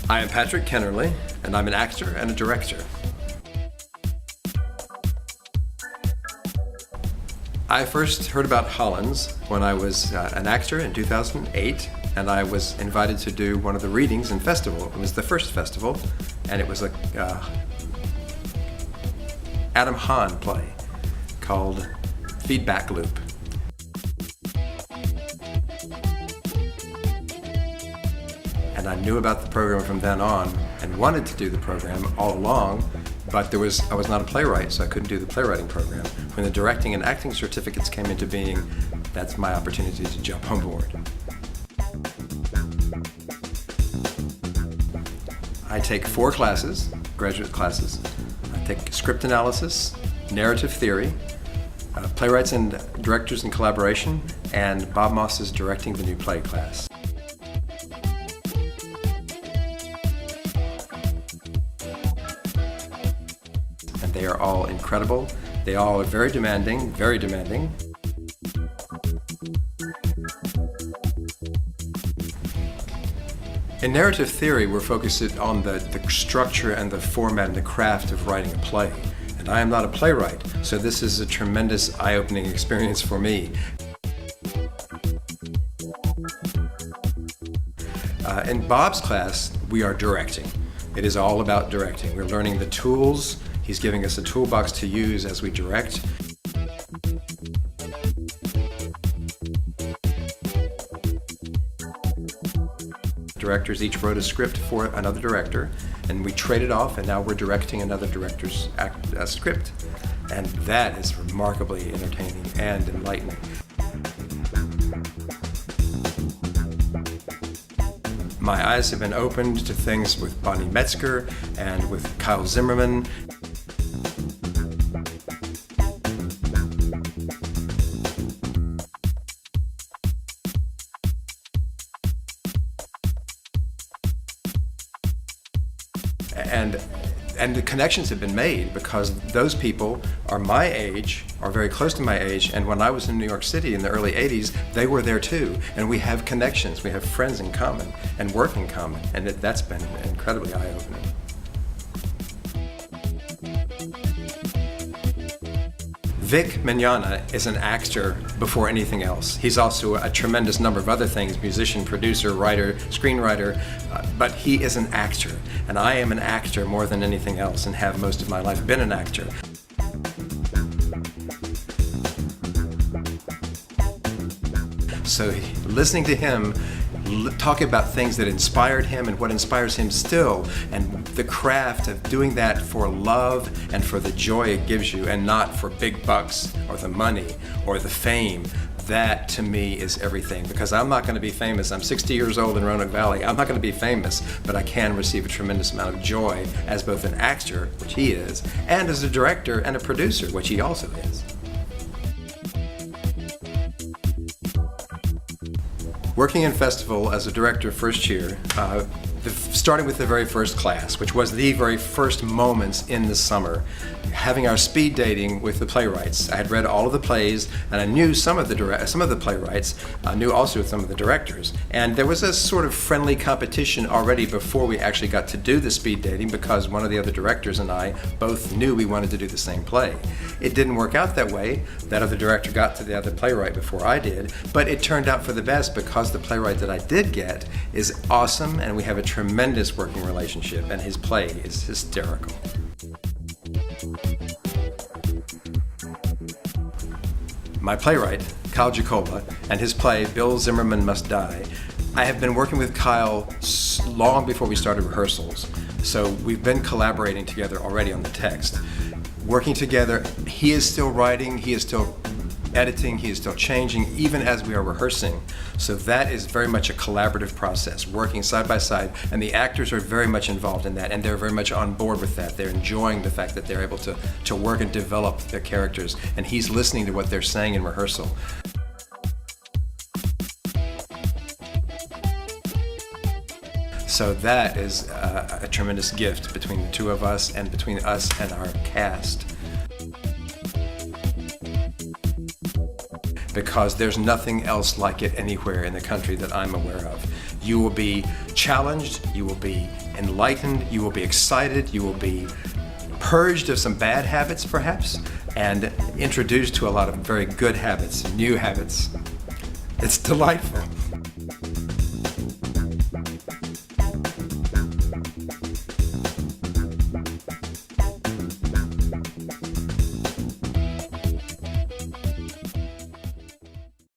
I am Patrick Kennerly, and I'm an actor and a director. I first heard about Hollins when I was an actor in 2008, and I was invited to do one of the readings in festival. It was the first festival, and it was a Adam Hahn play called Feedback Loop. And I knew about the program from then on and wanted to do the program all along, but I was not a playwright, so I couldn't do the playwriting program. When the directing and acting certificates came into being, that's my opportunity to jump on board. I take 4 classes, graduate classes. I take script analysis, narrative theory, playwrights and directors in collaboration, and Bob Moss's Directing the New Play class. And they are all incredible. They all are very demanding, very demanding. In narrative theory, we're focused on the structure and the format and the craft of writing a play. And I am not a playwright, so this is a tremendous eye-opening experience for me. In Bob's class, we are directing. It is all about directing. We're learning the tools. He's giving us a toolbox to use as we direct. Directors each wrote a script for another director, and we traded off, and now we're directing another director's script. And that is remarkably entertaining and enlightening. My eyes have been opened to things with Bonnie Metzger and with Kyle Zimmerman. And the connections have been made because those people are my age, are very close to my age, and when I was in New York City in the early 80s, they were there too. And we have connections, we have friends in common and work in common, and that's been incredibly eye-opening. Vic Mignogna is an actor before anything else. He's also a tremendous number of other things, musician, producer, writer, screenwriter, but he is an actor. And I am an actor more than anything else and have most of my life been an actor. So listening to him talk about things that inspired him and what inspires him still, and the craft of doing that for love and for the joy it gives you, and not for big bucks or the money or the fame. That to me is everything, because I'm not going to be famous. I'm 60 years old in Roanoke Valley. I'm not going to be famous, but I can receive a tremendous amount of joy as both an actor, which he is, and as a director and a producer, which he also is. Working in festival as a director first year, starting with the very first class, which was the very first moments in the summer, having our speed dating with the playwrights. I had read all of the plays, and I knew some of the playwrights. I knew also some of the directors, and there was a sort of friendly competition already before we actually got to do the speed dating, because one of the other directors and I both knew we wanted to do the same play. It didn't work out that way. That other director got to the other playwright before I did, but it turned out for the best, because the playwright that I did get is awesome, and we have a tremendous working relationship, and his play is hysterical. My playwright, Kyle Jacoba, and his play, Bill Zimmerman Must Die. I have been working with Kyle long before we started rehearsals, so we've been collaborating together already on the text. Working together, he is still writing, he is still editing, he is still changing, even as we are rehearsing. So that is very much a collaborative process, working side by side, and the actors are very much involved in that, and they're very much on board with that. They're enjoying the fact that they're able to work and develop their characters, and he's listening to what they're saying in rehearsal. So that is a tremendous gift between the two of us and between us and our cast. Because there's nothing else like it anywhere in the country that I'm aware of. You will be challenged, you will be enlightened, you will be excited, you will be purged of some bad habits perhaps, and introduced to a lot of very good habits, new habits. It's delightful.